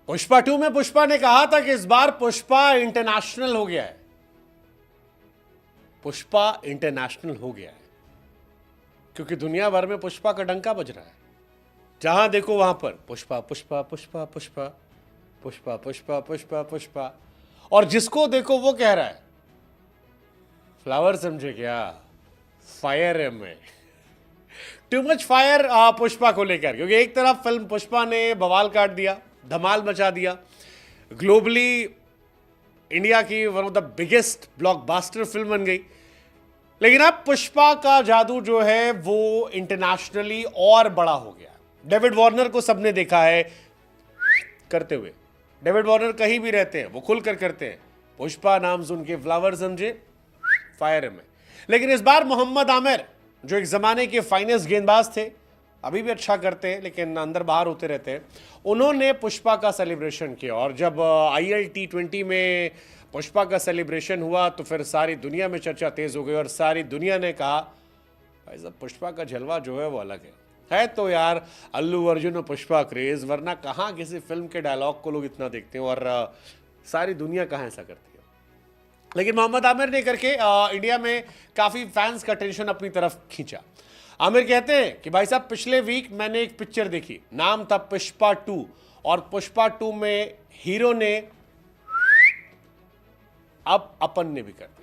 पुष्पा 2 में पुष्पा ने कहा था कि इस बार पुष्पा इंटरनेशनल हो गया है। पुष्पा इंटरनेशनल हो गया है क्योंकि दुनिया भर में पुष्पा का डंका बज रहा है। जहां देखो वहां पर पुष्पा पुष्पा पुष्पा पुष्पा पुष्पा पुष्पा पुष्पा पुष्पा, और जिसको देखो वो कह रहा है फ्लावर समझे क्या, फायर है मैं। टू मच फायर पुष्पा को लेकर, क्योंकि एक तरफ फिल्म पुष्पा ने बवाल काट दिया, धमाल मचा दिया, ग्लोबली इंडिया की one of the biggest blockbuster film बन गई। लेकिन अब पुष्पा का जादू जो है वो इंटरनेशनली और बड़ा हो गया। डेविड वॉर्नर को सबने देखा है करते हुए। डेविड वॉर्नर कहीं भी रहते हैं वो खुलकर करते हैं, पुष्पा नाम सुन के फ्लावर समझे फायर में। लेकिन इस बार मोहम्मद आमिर जो एक जमाने के फाइनेस्ट गेंदबाज थे, अभी भी अच्छा करते हैं लेकिन अंदर बाहर होते रहते हैं, उन्होंने पुष्पा का सेलिब्रेशन किया। और जब IL T20 में पुष्पा का सेलिब्रेशन हुआ तो फिर सारी दुनिया में चर्चा तेज हो गई और सारी दुनिया ने कहा भाई साहब पुष्पा का जलवा जो है वो अलग है तो यार अल्लू अर्जुन और पुष्पा क्रेज, वरना कहाँ किसी फिल्म के डायलॉग को लोग इतना देखते हैं और सारी दुनिया कहाँ ऐसा करती है। लेकिन मोहम्मद आमिर ने करके इंडिया में काफ़ी फैंस का टेंशन अपनी तरफ खींचा। आमिर कहते हैं कि भाई साहब पिछले वीक मैंने एक पिक्चर देखी, नाम था पुष्पा 2, और पुष्पा 2 में हीरो ने अब अपन ने भी कर दिया।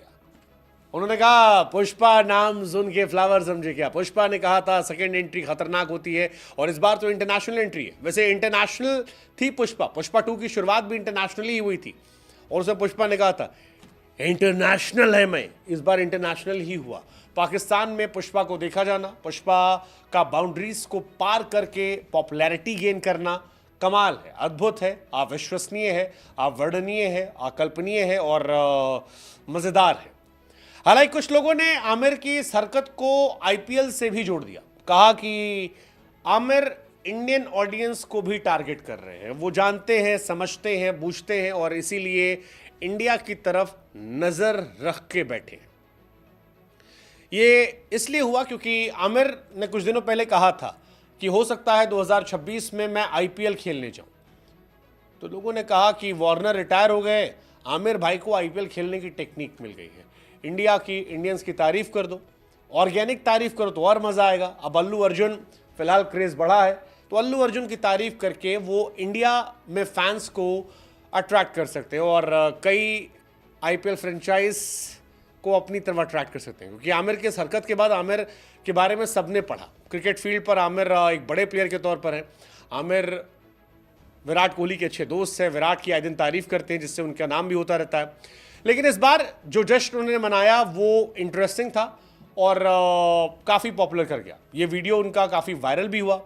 उन्होंने कहा पुष्पा नाम सुन के फ्लावर समझे क्या। पुष्पा ने कहा था सेकंड एंट्री खतरनाक होती है और इस बार तो इंटरनेशनल एंट्री है। वैसे इंटरनेशनल थी पुष्पा 2 की शुरुआत भी इंटरनेशनली ही हुई थी और उसमें पुष्पा ने कहा था इंटरनेशनल है मैं, इस बार इंटरनेशनल ही हुआ। पाकिस्तान में पुष्पा को देखा जाना, पुष्पा का बाउंड्रीज को पार करके पॉपुलैरिटी गेन करना कमाल है, अद्भुत है, अविश्वसनीय है, अवर्णनीय है, अकल्पनीय है और मज़ेदार है। हालांकि कुछ लोगों ने आमिर की इस हरकत को IPL से भी जोड़ दिया, कहा कि आमिर इंडियन ऑडियंस को भी टारगेट कर रहे हैं, वो जानते हैं, समझते हैं, बूझते हैं और इसीलिए इंडिया की तरफ नज़र रख के बैठे हैं। ये इसलिए हुआ क्योंकि आमिर ने कुछ दिनों पहले कहा था कि हो सकता है 2026 में मैं IPL खेलने जाऊं। तो लोगों ने कहा कि वार्नर रिटायर हो गए, आमिर भाई को IPL खेलने की टेक्निक मिल गई है, इंडिया की इंडियंस की तारीफ कर दो, ऑर्गेनिक तारीफ करो तो और मज़ा आएगा। अब अल्लू अर्जुन फिलहाल क्रेज़ बढ़ा है तो अल्लू अर्जुन की तारीफ करके वो इंडिया में फैंस को अट्रैक्ट कर सकते हैं और कई IPL फ्रेंचाइज को अपनी तरफ अट्रैक्ट कर सकते हैं। क्योंकि आमिर के इस हरकत के बाद आमिर के बारे में सबने पढ़ा। क्रिकेट फील्ड पर आमिर एक बड़े प्लेयर के तौर पर हैं। आमिर विराट कोहली के अच्छे दोस्त हैं, विराट की आए दिन तारीफ करते हैं जिससे उनका नाम भी होता रहता है। लेकिन इस बार जो जश्न उन्होंने मनाया वो इंटरेस्टिंग था और काफ़ी पॉपुलर कर गया। ये वीडियो उनका काफ़ी वायरल भी हुआ।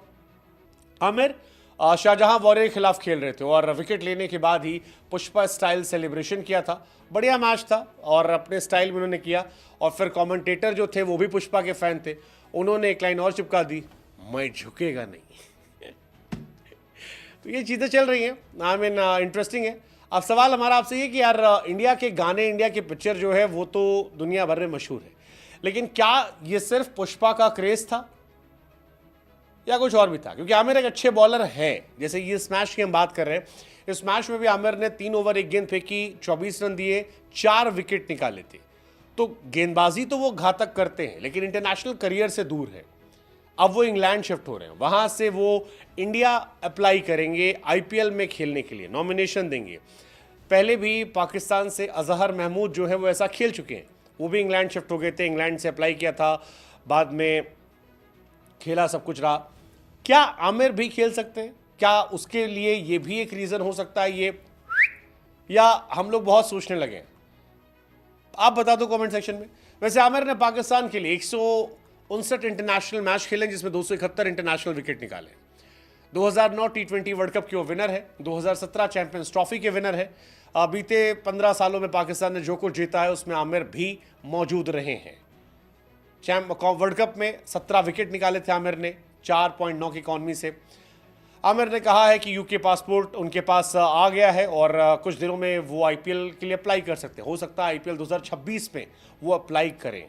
आमिर शाहजहां वॉरियर के खिलाफ खेल रहे थे और विकेट लेने के बाद ही पुष्पा स्टाइल सेलिब्रेशन किया था। बढ़िया मैच था और अपने स्टाइल में उन्होंने किया और फिर कमेंटेटर जो थे वो भी पुष्पा के फैन थे, उन्होंने एक लाइन और चिपका दी, मैं झुकेगा नहीं। तो ये चीज़ें चल रही हैं, आई मीन इंटरेस्टिंग है। अब सवाल हमारा आपसे ये कि यार इंडिया के गाने, इंडिया के पिक्चर जो है वो तो दुनिया भर में मशहूर है, लेकिन क्या ये सिर्फ पुष्पा का क्रेज था या कुछ और भी था? क्योंकि आमिर एक अच्छे बॉलर है। जैसे ये स्मैश की हम बात कर रहे हैं, इस मैच में भी आमिर ने 3 ओवर 1 गेंद फेंकी, 24 रन दिए, 4 विकेट निकाले थे। तो गेंदबाजी तो वो घातक करते हैं लेकिन इंटरनेशनल करियर से दूर है। अब वो इंग्लैंड शिफ्ट हो रहे हैं, वहां से वो इंडिया अप्लाई करेंगे IPL में खेलने के लिए, नॉमिनेशन देंगे। पहले भी पाकिस्तान से अजहर महमूद जो है वो ऐसा खेल चुके हैं, वो भी इंग्लैंड शिफ्ट हो गए थे, इंग्लैंड से अप्लाई किया था, बाद में खेला, सब कुछ रहा। क्या आमिर भी खेल सकते हैं? क्या उसके लिए ये भी एक रीज़न हो सकता है ये, या हम लोग बहुत सोचने लगे हैं? आप बता दो कमेंट सेक्शन में। वैसे आमिर ने पाकिस्तान के लिए 159 इंटरनेशनल मैच खेले जिसमें 271 इंटरनेशनल विकेट निकाले। 2009 T20 वर्ल्ड कप के वो विनर है, 2017 चैंपियंस ट्रॉफी के विनर है। बीते 15 सालों में पाकिस्तान ने जो कुछ जीता है उसमें आमिर भी मौजूद रहे हैं। वर्ल्ड कप में 17 विकेट निकाले थे आमिर ने 4.9 की इकॉनमी से। आमिर ने कहा है कि UK पासपोर्ट उनके पास आ गया है और कुछ दिनों में वो IPL के लिए अप्लाई कर सकते हैं। हो सकता है IPL 2026 में वो अप्लाई करें।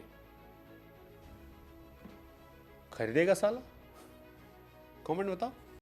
खरीदेगा साला? कमेंट बताओ।